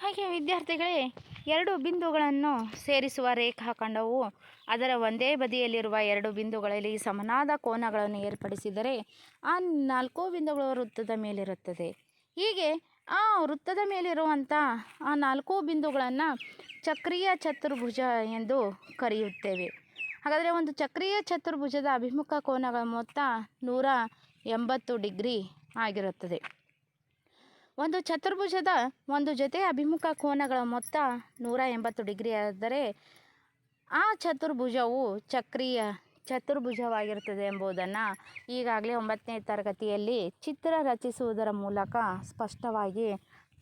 ಹಾಗೆ ವಿದ್ಯಾರ್ಥಿಗಳೇ, ಎರಡು ಬಿಂದುಗಳನ್ನು ಸೇರಿಸುವ ರೇಖಾಖಂಡವು ಅದರ ಒಂದೇ ಬದಿಯಲ್ಲಿರುವ ಎರಡು ಬಿಂದುಗಳಲ್ಲಿ ಸಮನಾದ ಕೋನಗಳನ್ನು ಏರ್ಪಡಿಸಿದರೆ ಆ 4 ಬಿಂದುಗಳು ವೃತ್ತದ ಮೇಲಿರುತ್ತದೆ. ಹೀಗೆ ಆ ವೃತ್ತದ ಮೇಲಿರುವಂಥ ಆ 4 ಬಿಂದುಗಳನ್ನು ಚಕ್ರೀಯ ಚತುರ್ಭುಜ ಎಂದು ಕರೆಯುತ್ತೇವೆ. ಹಾಗಾದರೆ ಒಂದು ಚಕ್ರೀಯ ಚತುರ್ಭುಜದ ಅಭಿಮುಖ ಕೋನಗಳ ಮೊತ್ತ 180 ಡಿಗ್ರಿ ಆಗಿರುತ್ತದೆ. ಒಂದು ಚತುರ್ಭುಜದ ಒಂದು ಜೊತೆ ಅಭಿಮುಖ ಕೋನಗಳ ಮೊತ್ತ 180 ಡಿಗ್ರಿ ಆದರೆ ಆ ಚತುರ್ಭುಜವು ಚಕ್ರೀಯ ಚತುರ್ಭುಜವಾಗಿರುತ್ತದೆ ಎಂಬುದನ್ನು ಈಗಾಗಲೇ 9ನೇ ತರಗತಿಯಲ್ಲಿ ಚಿತ್ರ ರಚಿಸುವುದರ ಮೂಲಕ ಸ್ಪಷ್ಟವಾಗಿ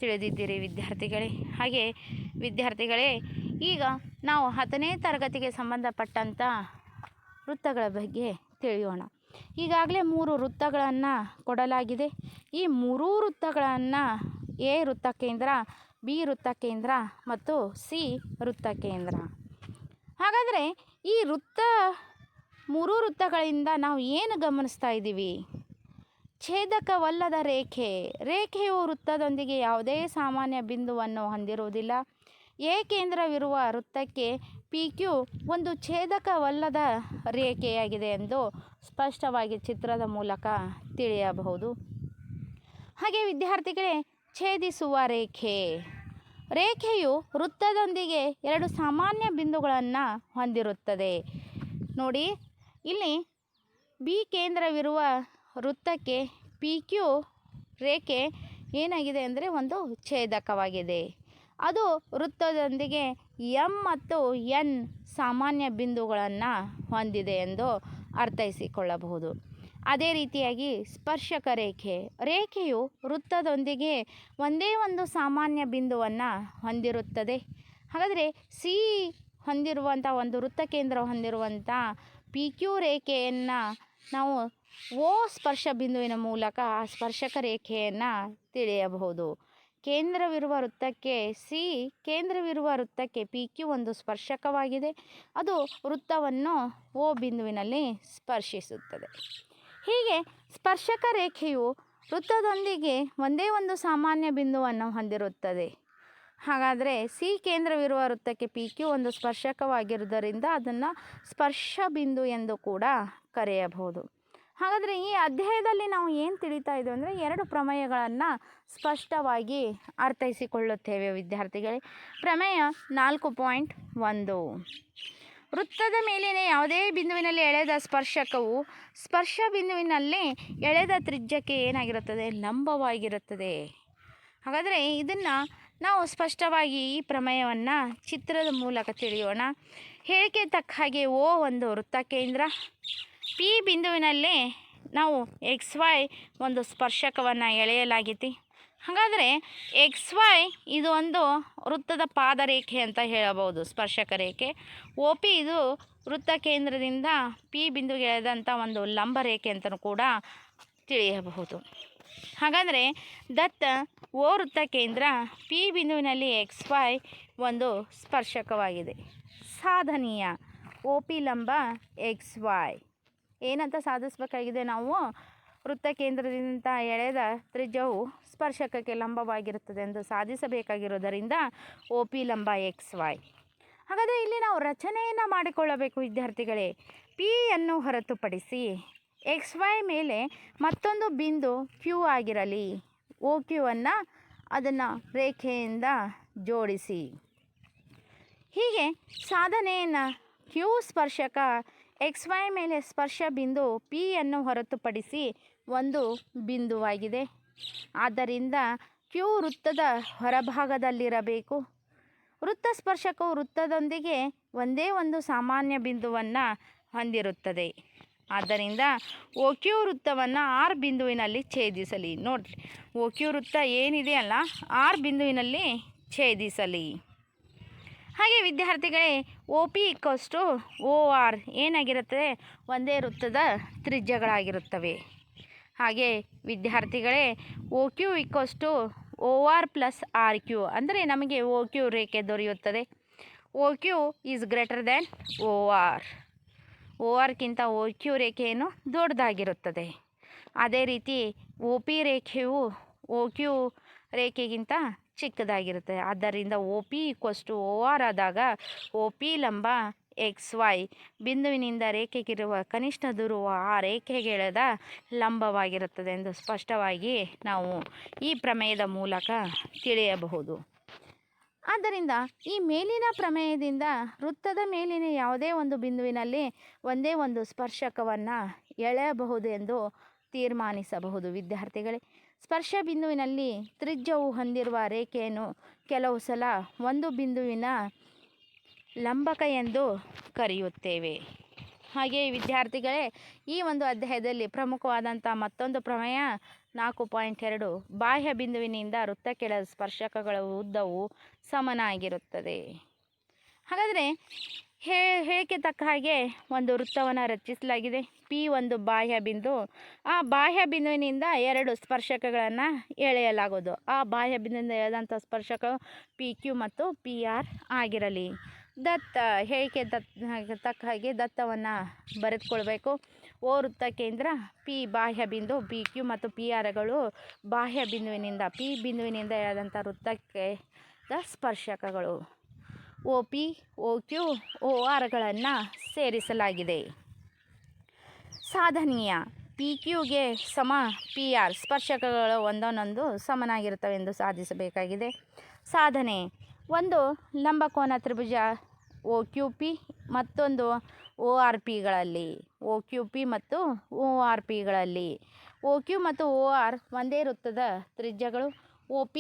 ತಿಳಿದಿದ್ದೀರಿ ವಿದ್ಯಾರ್ಥಿಗಳೇ. ಹಾಗೆ ವಿದ್ಯಾರ್ಥಿಗಳೇ, ಈಗ ನಾವು 10ನೇ ತರಗತಿಗೆ ಸಂಬಂಧಪಟ್ಟಂಥ ವೃತ್ತಗಳ ಬಗ್ಗೆ ತಿಳಿಯೋಣ. ಈಗಾಗಲೇ 3 ವೃತ್ತಗಳನ್ನು ಕೊಡಲಾಗಿದೆ. ಈ 3 ವೃತ್ತಗಳನ್ನು ಎ ವೃತ್ತಕೇಂದ್ರ, ಬಿ ವೃತ್ತಕೇಂದ್ರ ಮತ್ತು ಸಿ ವೃತ್ತಕೇಂದ್ರ. ಹಾಗಾದರೆ ಈ 3 ವೃತ್ತಗಳಿಂದ ನಾವು ಏನು ಗಮನಿಸ್ತಾ ಇದ್ದೀವಿ? ಛೇದಕವಲ್ಲದ ರೇಖೆಯು ವೃತ್ತದೊಂದಿಗೆ ಯಾವುದೇ ಸಾಮಾನ್ಯ ಬಿಂದುವನ್ನು ಹೊಂದಿರುವುದಿಲ್ಲ. ಎ ಕೇಂದ್ರವಿರುವ ವೃತ್ತಕ್ಕೆ ಪಿ ಕ್ಯೂ ಒಂದು ಛೇದಕವಲ್ಲದ ರೇಖೆಯಾಗಿದೆ ಎಂದು ಸ್ಪಷ್ಟವಾಗಿ ಚಿತ್ರದ ಮೂಲಕ ತಿಳಿಯಬಹುದು. ಹಾಗೆ ವಿದ್ಯಾರ್ಥಿಗಳೇ, ಛೇದಿಸುವ ರೇಖೆಯು ವೃತ್ತದೊಂದಿಗೆ 2 ಸಾಮಾನ್ಯ ಬಿಂದುಗಳನ್ನು ಹೊಂದಿರುತ್ತದೆ. ನೋಡಿ, ಇಲ್ಲಿ ಬಿ ಕೇಂದ್ರವಿರುವ ವೃತ್ತಕ್ಕೆ ಪಿ ಕ್ಯೂ ರೇಖೆ ಏನಾಗಿದೆ ಅಂದರೆ ಒಂದು ಛೇದಕವಾಗಿದೆ. ಅದು ವೃತ್ತದೊಂದಿಗೆ ಎಂ ಮತ್ತು ಎನ್ ಸಾಮಾನ್ಯ ಬಿಂದುಗಳನ್ನು ಹೊಂದಿದೆ ಎಂದು ಅರ್ಥೈಸಿಕೊಳ್ಳಬಹುದು. ಅದೇ ರೀತಿಯಾಗಿ ಸ್ಪರ್ಶಕ ರೇಖೆಯು ವೃತ್ತದೊಂದಿಗೆ ಒಂದೇ ಒಂದು ಸಾಮಾನ್ಯ ಬಿಂದುವನ್ನು ಹೊಂದಿರುತ್ತದೆ. ಹಾಗಾದರೆ ಸಿ ಹೊಂದಿರುವಂಥ ಒಂದು ವೃತ್ತಕೇಂದ್ರ ಹೊಂದಿರುವಂಥ ಪಿ ಕ್ಯೂ ರೇಖೆಯನ್ನು ನಾವು ಓ ಸ್ಪರ್ಶ ಬಿಂದುವಿನ ಮೂಲಕ ಆ ಸ್ಪರ್ಶಕ ರೇಖೆಯನ್ನು ತಿಳಿಯಬಹುದು. ಕೇಂದ್ರವಿರುವ ವೃತ್ತಕ್ಕೆ ಪಿ ಕ್ಯೂ ಒಂದು ಸ್ಪರ್ಶಕವಾಗಿದೆ. ಅದು ವೃತ್ತವನ್ನು ಓ ಬಿಂದುವಿನಲ್ಲಿ ಸ್ಪರ್ಶಿಸುತ್ತದೆ. ಹೀಗೆ ಸ್ಪರ್ಶಕ ರೇಖೆಯು ವೃತ್ತದೊಂದಿಗೆ ಒಂದೇ ಒಂದು ಸಾಮಾನ್ಯ ಬಿಂದುವನ್ನು ಹೊಂದಿರುತ್ತದೆ. ಹಾಗಾದರೆ ಸಿ ಕೇಂದ್ರವಿರುವ ವೃತ್ತಕ್ಕೆ ಪಿ ಕ್ಯೂ ಒಂದು ಸ್ಪರ್ಶಕವಾಗಿರುವುದರಿಂದ ಅದನ್ನು ಸ್ಪರ್ಶ ಬಿಂದು ಎಂದು ಕೂಡ ಕರೆಯಬಹುದು. ಹಾಗಾದರೆ ಈ ಅಧ್ಯಾಯದಲ್ಲಿ ನಾವು ಏನು ತಿಳಿತಾ ಇದ್ದೇವೆ ಅಂದರೆ 2 ಪ್ರಮೇಯಗಳನ್ನು ಸ್ಪಷ್ಟವಾಗಿ ಅರ್ಥೈಸಿಕೊಳ್ಳುತ್ತೇವೆ ವಿದ್ಯಾರ್ಥಿಗಳೇ. ಪ್ರಮೇಯ 4.1, ವೃತ್ತದ ಮೇಲಿನ ಯಾವುದೇ ಬಿಂದುವಿನಲ್ಲಿ ಎಳೆದ ಸ್ಪರ್ಶಕವು ಸ್ಪರ್ಶ ಬಿಂದುವಿನಲ್ಲಿ ಎಳೆದ ತ್ರಿಜ್ಯಕ್ಕೆ ಏನಾಗಿರುತ್ತದೆ? ಲಂಬವಾಗಿರುತ್ತದೆ. ಹಾಗಾದರೆ ಇದನ್ನು ನಾವು ಸ್ಪಷ್ಟವಾಗಿ ಈ ಪ್ರಮೇಯವನ್ನು ಚಿತ್ರದ ಮೂಲಕ ತಿಳಿಯೋಣ. ಹೇಳಿಕೆ ತಕ್ಕ ಹಾಗೆ ಓ ಒಂದು ವೃತ್ತಕೇಂದ್ರ, ಪಿ ಬಿಂದುವಿನಲ್ಲಿ ನಾವು XY ಒಂದು ಸ್ಪರ್ಶಕವನ್ನು ಎಳೆಯಲಾಗಿದೆ. ಹಾಗಾದರೆ XY ಇದು ಒಂದು ವೃತ್ತದ ಪಾದರೇಖೆ ಅಂತ ಹೇಳಬಹುದು, ಸ್ಪರ್ಶಕ ರೇಖೆ. ಒ ಪಿ ಇದು ವೃತ್ತ ಕೇಂದ್ರದಿಂದ ಪಿ ಬಿಂದುಗೆ ಎಳೆದಂಥ ಒಂದು ಲಂಬ ರೇಖೆ ಅಂತಲೂ ಕೂಡ ತಿಳಿಯಬಹುದು. ಹಾಗಾದರೆ ದತ್ತ ಓ ವೃತ್ತ ಕೇಂದ್ರ ಪಿ ಬಿಂದುವಿನಲ್ಲಿ XY ಒಂದು ಸ್ಪರ್ಶಕವಾಗಿದೆ. ಸಾಧನೀಯ ಒ ಪಿ ಲಂಬ XY ಏನಂತ ಸಾಧಿಸಬೇಕಾಗಿದೆ? ನಾವು ವೃತ್ತ ಕೇಂದ್ರದಿಂದ ಎಳೆದ ತ್ರಿಜ್ಯವು ಸ್ಪರ್ಶಕಕ್ಕೆ ಲಂಬವಾಗಿರುತ್ತದೆ ಎಂದು ಸಾಧಿಸಬೇಕಾಗಿರುವುದರಿಂದ ಒ ಪಿ ಲಂಬ XY. ಹಾಗಾದರೆ ಇಲ್ಲಿ ನಾವು ರಚನೆಯನ್ನು ಮಾಡಿಕೊಳ್ಳಬೇಕು ವಿದ್ಯಾರ್ಥಿಗಳೇ. ಪಿ ಯನ್ನು ಹೊರತುಪಡಿಸಿ XY ಮೇಲೆ ಮತ್ತೊಂದು ಬಿಂದು ಕ್ಯೂ ಆಗಿರಲಿ. ಒ ಕ್ಯೂವನ್ನು ಅದನ್ನು ರೇಖೆಯಿಂದ ಜೋಡಿಸಿ. ಹೀಗೆ ಸಾಧನೆಯನ್ನು ಕ್ಯೂ ಸ್ಪರ್ಶಕ XY ಮೇಲೆ ಸ್ಪರ್ಶ ಬಿಂದು ಪಿ ಯನ್ನು ಹೊರತುಪಡಿಸಿ ಒಂದು ಬಿಂದುವಾಗಿದೆ. ಆದ್ದರಿಂದ ಕ್ಯೂ ವೃತ್ತದ ಹೊರಭಾಗದಲ್ಲಿರಬೇಕು. ವೃತ್ತ ಸ್ಪರ್ಶಕವು ವೃತ್ತದೊಂದಿಗೆ ಒಂದೇ ಒಂದು ಸಾಮಾನ್ಯ ಬಿಂದುವನ್ನು ಹೊಂದಿರುತ್ತದೆ. ಆದ್ದರಿಂದ ಒ ಕ್ಯೂ ವೃತ್ತವನ್ನು ಆರ್ ಬಿಂದುವಿನಲ್ಲಿ ಛೇದಿಸಲಿ. ನೋಡಿರಿ, ಒ ಕ್ಯೂ ವೃತ್ತ ಏನಿದೆಯಲ್ಲ ಆರ್ ಬಿಂದುವಿನಲ್ಲಿ ಛೇದಿಸಲಿ. ಹಾಗೆ ವಿದ್ಯಾರ್ಥಿಗಳೇ, ಒ ಪಿ ಓ ಆರ್ ಏನಾಗಿರುತ್ತದೆ? ಒಂದೇ ವೃತ್ತದ ತ್ರಿಜ್ಯಗಳಾಗಿರುತ್ತವೆ. ಹಾಗೆ ವಿದ್ಯಾರ್ಥಿಗಳೇ, O Q O R plus R Q ಅಂದರೆ ನಮಗೆ ಒ ಕ್ಯೂ ರೇಖೆ ದೊರೆಯುತ್ತದೆ. O Q is greater than O R. O ಆರ್ಗಿಂತ ಒ ಕ್ಯೂ ರೇಖೆಯನ್ನು ದೊಡ್ಡದಾಗಿರುತ್ತದೆ. ಅದೇ ರೀತಿ ಒ ಪಿ ರೇಖೆಯು ಒ ಕ್ಯೂ ರೇಖೆಗಿಂತ ಚಿಕ್ಕದಾಗಿರುತ್ತೆ. ಆದ್ದರಿಂದ O P equals to O R ಆದಾಗ ಒ ಪಿ ಲಂಬ XY ಬಿಂದುವಿನಿಂದ ರೇಖೆಗಿರುವ ಕನಿಷ್ಠ ದೂರವು ಆ ರೇಖೆಗೆಳೆದ ಲಂಬವಾಗಿರುತ್ತದೆ ಎಂದು ಸ್ಪಷ್ಟವಾಗಿ ನಾವು ಈ ಪ್ರಮೇಯದ ಮೂಲಕ ತಿಳಿಯಬಹುದು. ಆದ್ದರಿಂದ ಈ ಮೇಲಿನ ಪ್ರಮೇಯದಿಂದ ವೃತ್ತದ ಮೇಲಿನ ಯಾವುದೇ ಒಂದು ಬಿಂದುವಿನಲ್ಲಿ ಒಂದೇ ಒಂದು ಸ್ಪರ್ಶಕವನ್ನು ಎಳೆಯಬಹುದು ಎಂದು ತೀರ್ಮಾನಿಸಬಹುದು. ವಿದ್ಯಾರ್ಥಿಗಳೇ, ಸ್ಪರ್ಶ ಬಿಂದುವಿನಲ್ಲಿ ತ್ರಿಜ್ಯವು ಹೊಂದಿರುವ ರೇಖೆಯನ್ನು ಕೆಲವು ಸಲ ಒಂದು ಬಿಂದುವಿನ ಲಂಬಕ ಎಂದು ಕರೆಯುತ್ತೇವೆ. ಹಾಗೆಯೇ ವಿದ್ಯಾರ್ಥಿಗಳೇ, ಈ ಒಂದು ಅಧ್ಯಾಯದಲ್ಲಿ ಪ್ರಮುಖವಾದಂಥ ಮತ್ತೊಂದು ಪ್ರಮೇಯ 4.2 ಬಾಹ್ಯ ಬಿಂದುವಿನಿಂದ ವೃತ್ತಕ್ಕೆಳೆದ ಸ್ಪರ್ಶಕಗಳ ಉದ್ದವು ಸಮನಾಗಿರುತ್ತದೆ. ಹಾಗಾದರೆ ಹೇಳಿಕೆ ತಕ್ಕ ಹಾಗೆ ಒಂದು ವೃತ್ತವನ್ನು ರಚಿಸಲಾಗಿದೆ. ಪಿ ಒಂದು ಬಾಹ್ಯ ಬಿಂದು. ಆ ಬಾಹ್ಯ ಬಿಂದುವಿನಿಂದ ಎರಡು ಸ್ಪರ್ಶಕಗಳನ್ನು ಎಳೆಯಲಾಗುವುದು. ಆ ಬಾಹ್ಯ ಬಿಂದುವಿನಿಂದ ಎಳೆದಂಥ ಸ್ಪರ್ಶಕಗಳು PQ ಮತ್ತು PR ಆಗಿರಲಿ. ಹೇಳಿಕೆ ತಕ್ಕ ಹಾಗೆ ದತ್ತವನ್ನು ಬರೆದುಕೊಳ್ಬೇಕು. ಓ ವೃತ್ತ ಕೇಂದ್ರ P ಬಾಹ್ಯ ಬಿಂದು, PQ ಮತ್ತು PRಗಳು ಬಾಹ್ಯ ಬಿಂದುವಿನಿಂದ P ಬಿಂದುವಿನಿಂದ ಎಳೆದಂಥ ವೃತ್ತಕ್ಕೆ ಸ್ಪರ್ಶಕಗಳು. OP, OQ, ORಗಳನ್ನು ಸೇರಿಸಲಾಗಿದೆ. ಸಾಧನೀಯ PQಗೆ ಸಮ PR ಸ್ಪರ್ಶಕಗಳು ಒಂದೊಂದೊಂದು ಸಮನಾಗಿರುತ್ತವೆ ಎಂದು ಸಾಧಿಸಬೇಕಾಗಿದೆ. ಸಾಧನೆ: ಒಂದು ಲಂಬಕೋನ ತ್ರಿಭುಜ OQP ಮತ್ತೊಂದು ORPಗಳಲ್ಲಿ OQP ಮತ್ತು ORPಗಳಲ್ಲಿ OQ ಮತ್ತು OR ಒಂದೇ ವೃತ್ತದ ತ್ರಿಜ್ಯಗಳು. OP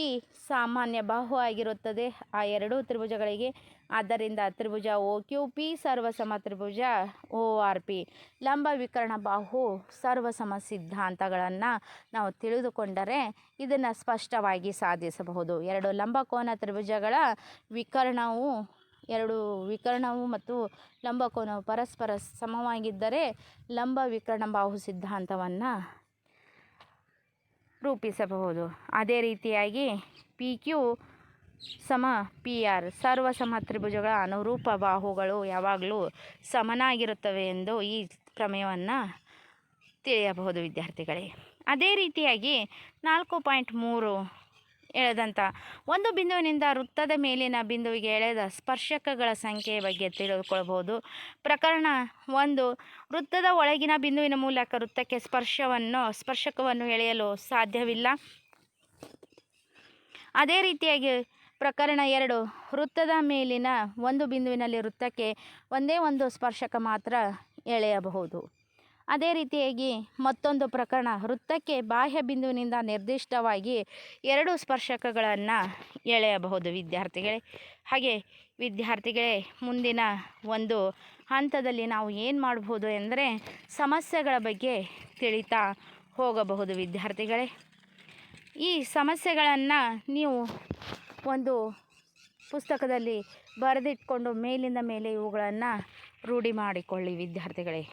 ಸಾಮಾನ್ಯ ಬಾಹು ಆಗಿರುತ್ತದೆ ಆ ಎರಡೂ ತ್ರಿಭುಜಗಳಿಗೆ. ಆದ್ದರಿಂದ ತ್ರಿಭುಜ OQP ಸರ್ವಸಮ ತ್ರಿಭುಜ ORP. ಲಂಬ ವಿಕರ್ಣ ಬಾಹು ಸರ್ವಸಮ ಸಿದ್ಧಾಂತಗಳನ್ನು ನಾವು ತಿಳಿದುಕೊಂಡರೆ ಇದನ್ನು ಸ್ಪಷ್ಟವಾಗಿ ಸಾಧಿಸಬಹುದು. ಎರಡು ಲಂಬಕೋನ ತ್ರಿಭುಜಗಳ ವಿಕರ್ಣವು ಮತ್ತು ಲಂಬಕೋನವು ಪರಸ್ಪರ ಸಮವಾಗಿದ್ದರೆ ಲಂಬ ವಿಕರ್ಣ ಬಾಹು ಸಿದ್ಧಾಂತವನ್ನು ರೂಪಿಸಬಹುದು. ಅದೇ ರೀತಿಯಾಗಿ PQ ಸಮ PR ಸರ್ವಸಮ ತ್ರಿಭುಜಗಳ ಅನುರೂಪ ಬಾಹುಗಳು ಯಾವಾಗಲೂ ಸಮನಾಗಿರುತ್ತವೆ ಎಂದು ಈ ಪ್ರಮೇಯವನ್ನು ತಿಳಿಯಬಹುದು ವಿದ್ಯಾರ್ಥಿಗಳೇ. ಅದೇ ರೀತಿಯಾಗಿ 4.3 ಎಳೆದಂಥ ಒಂದು ಬಿಂದುವಿನಿಂದ ವೃತ್ತದ ಮೇಲಿನ ಬಿಂದುವಿಗೆ ಎಳೆದ ಸ್ಪರ್ಶಕಗಳ ಸಂಖ್ಯೆಯ ಬಗ್ಗೆ ತಿಳಿದುಕೊಳ್ಳಬಹುದು. ಪ್ರಕರಣ 1, ವೃತ್ತದ ಒಳಗಿನ ಬಿಂದುವಿನ ಮೂಲಕ ವೃತ್ತಕ್ಕೆ ಸ್ಪರ್ಶಕವನ್ನು ಎಳೆಯಲು ಸಾಧ್ಯವಿಲ್ಲ. ಅದೇ ರೀತಿಯಾಗಿ ಪ್ರಕರಣ 2, ವೃತ್ತದ ಮೇಲಿನ ಒಂದು ಬಿಂದುವಿನಲ್ಲಿ ವೃತ್ತಕ್ಕೆ ಒಂದೇ ಒಂದು ಸ್ಪರ್ಶಕ ಮಾತ್ರ ಎಳೆಯಬಹುದು. ಅದೇ ರೀತಿಯಾಗಿ ಮತ್ತೊಂದು ಪ್ರಕರಣ, ವೃತ್ತಕ್ಕೆ ಬಾಹ್ಯ ಬಿಂದುವಿನಿಂದ ನಿರ್ದಿಷ್ಟವಾಗಿ ಎರಡು ಸ್ಪರ್ಶಕಗಳನ್ನು ಎಳೆಯಬಹುದು ವಿದ್ಯಾರ್ಥಿಗಳೇ. ಹಾಗೆ ವಿದ್ಯಾರ್ಥಿಗಳೇ, ಮುಂದಿನ ಒಂದು ಹಂತದಲ್ಲಿ ನಾವು ಏನು ಮಾಡಬಹುದು ಎಂದರೆ ಸಮಸ್ಯೆಗಳ ಬಗ್ಗೆ ತಿಳಿತಾ ಹೋಗಬಹುದು ವಿದ್ಯಾರ್ಥಿಗಳೇ. ಈ ಸಮಸ್ಯೆಗಳನ್ನು ನೀವು ಒಂದು ಪುಸ್ತಕದಲ್ಲಿ ಬರೆದಿಟ್ಕೊಂಡು ಮೇಲಿಂದ ಮೇಲೆ ಇವುಗಳನ್ನು ರೂಢಿ ಮಾಡಿಕೊಳ್ಳಿ ವಿದ್ಯಾರ್ಥಿಗಳೇ.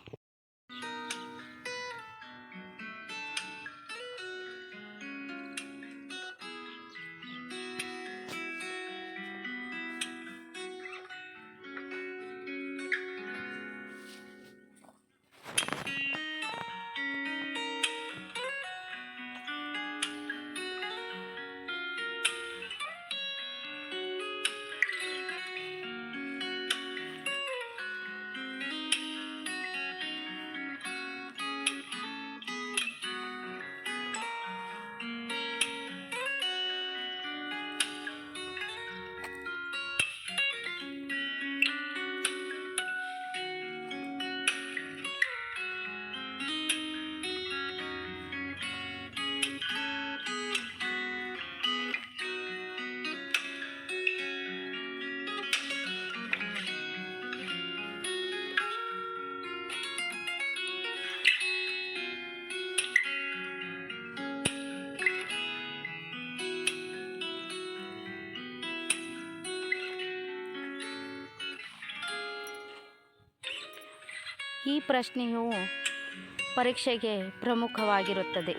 ಈ ಪ್ರಶ್ನೆಯು ಪರೀಕ್ಷೆಗೆ ಪ್ರಮುಖವಾಗಿರುತ್ತದೆ.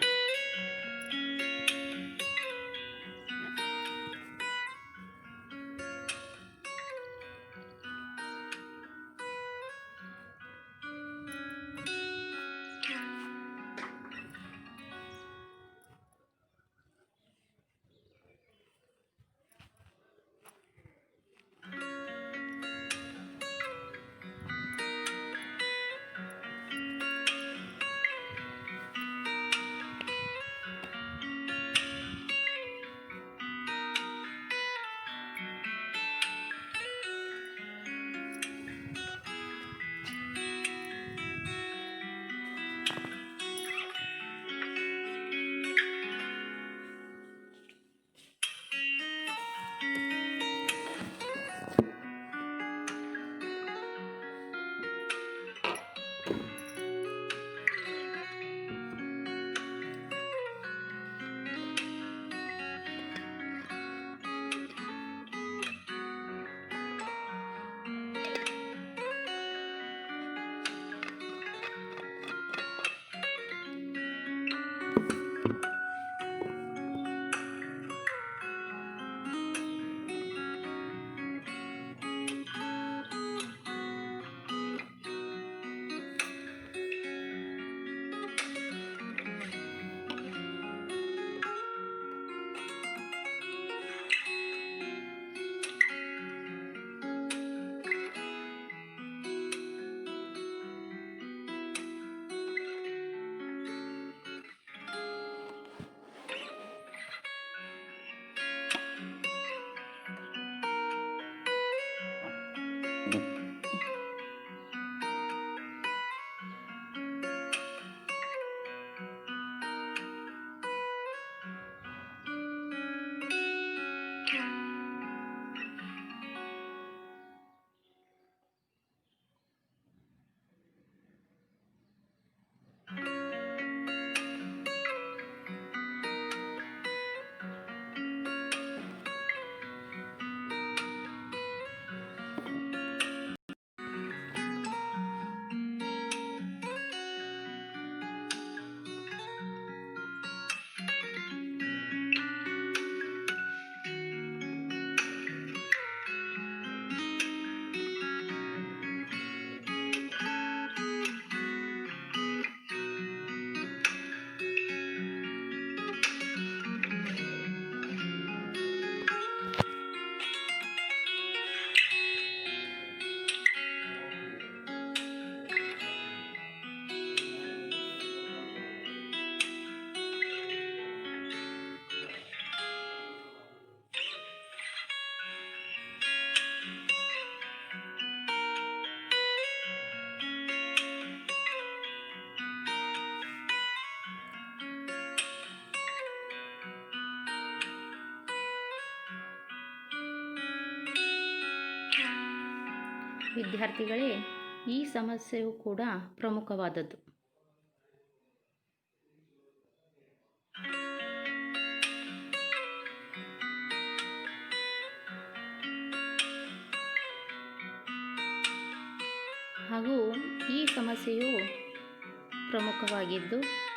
ವಿದ್ಯಾರ್ಥಿಗಳೇ, ಈ ಸಮಸ್ಯೆಯು ಕೂಡ ಪ್ರಮುಖವಾದದ್ದು. ಹಾಗೂ ಈ ಸಮಸ್ಯೆಯು ಪ್ರಮುಖವಾಗಿದ್ದು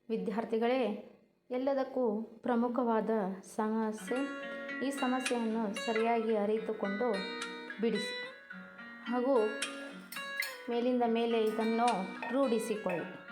ವಿದ್ಯಾರ್ಥಿಗಳೇ, ಎಲ್ಲದಕ್ಕೂ ಪ್ರಮುಖವಾದ ಸಮಸ್ಯೆ. ಈ ಸಮಸ್ಯೆಯನ್ನು ಸರಿಯಾಗಿ ಅರಿತುಕೊಂಡು ಬಿಡಿಸಿ ಹಾಗೂ ಮೇಲಿಂದ ಮೇಲೆ ಇದನ್ನು ರೂಢಿಸಿಕೊಳ್ಳಿ.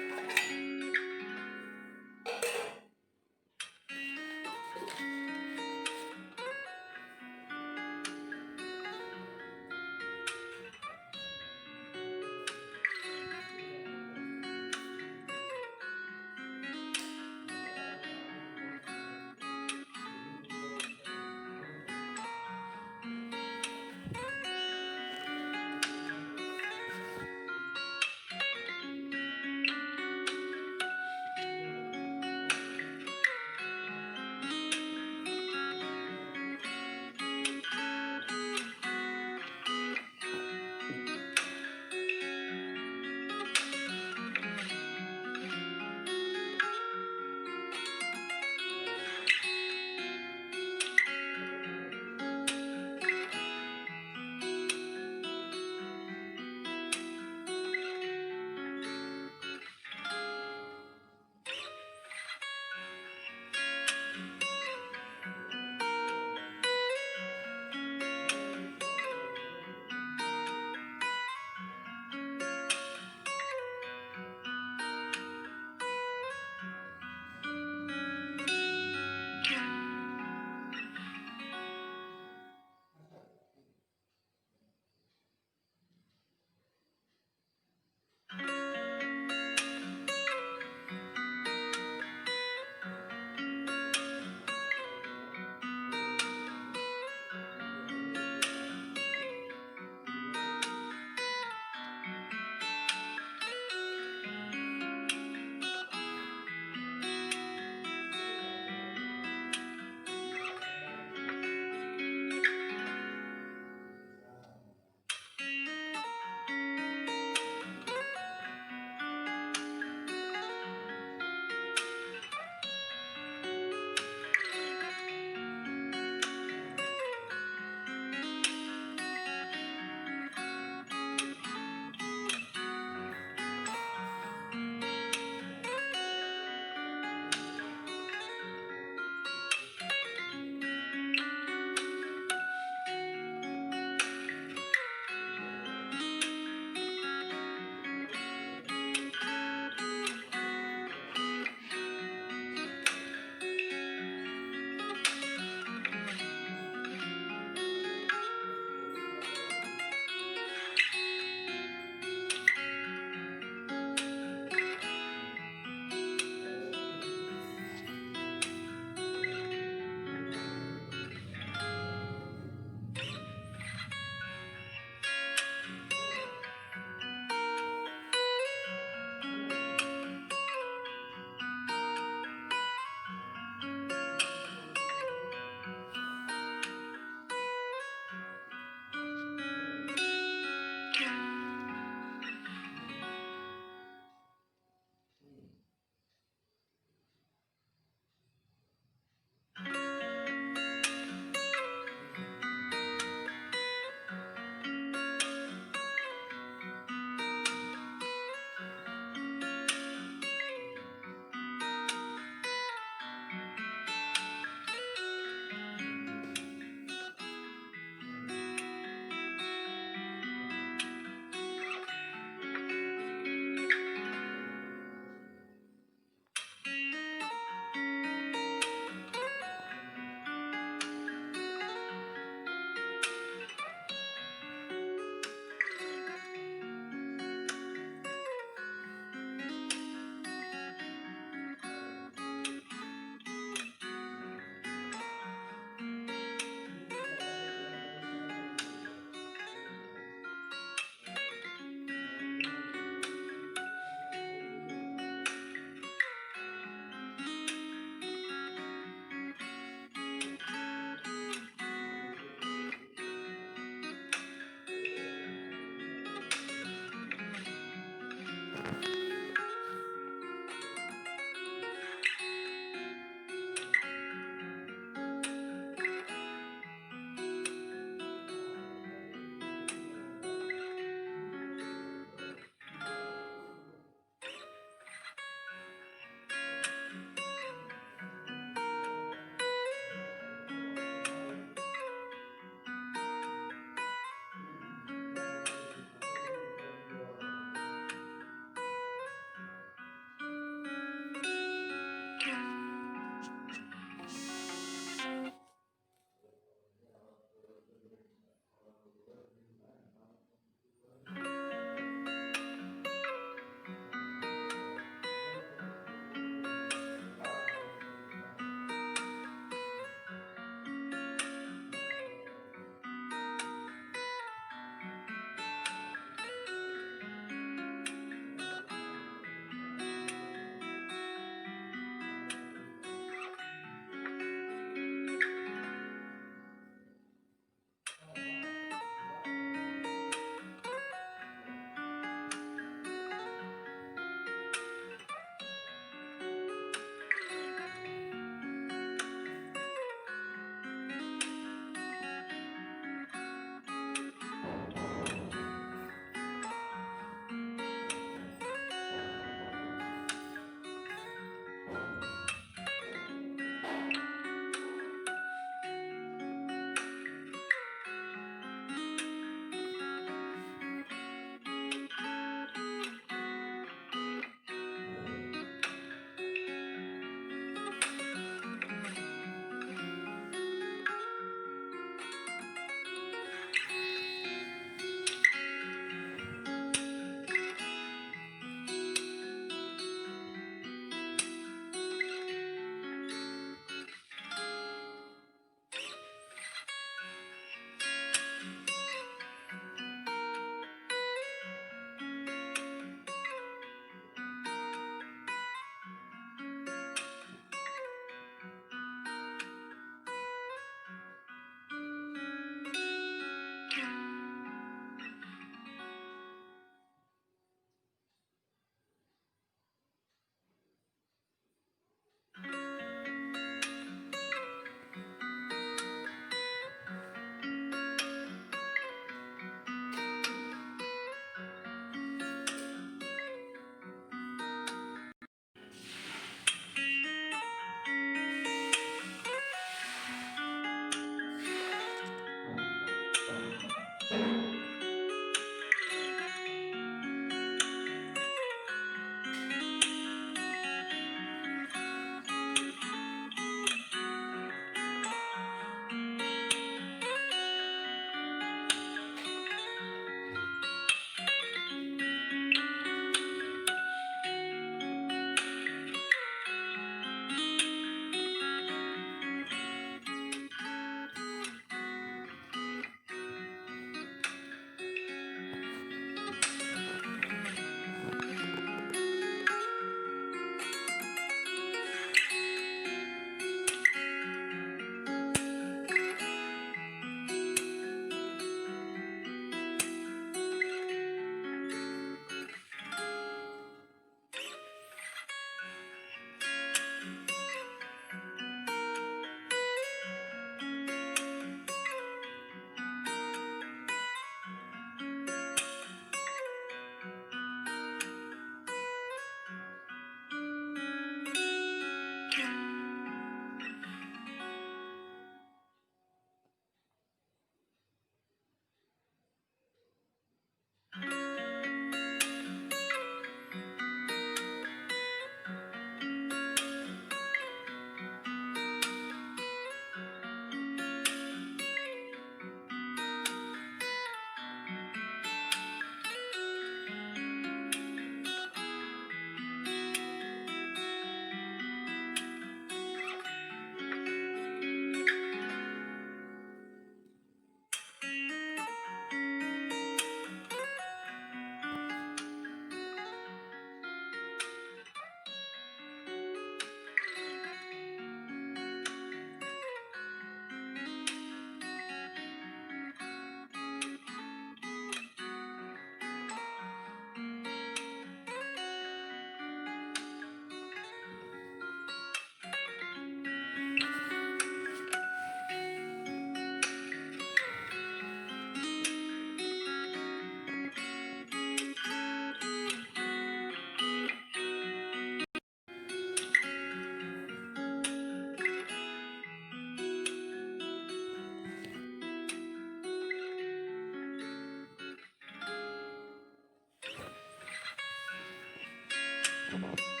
ಧನ್ಯವಾದ.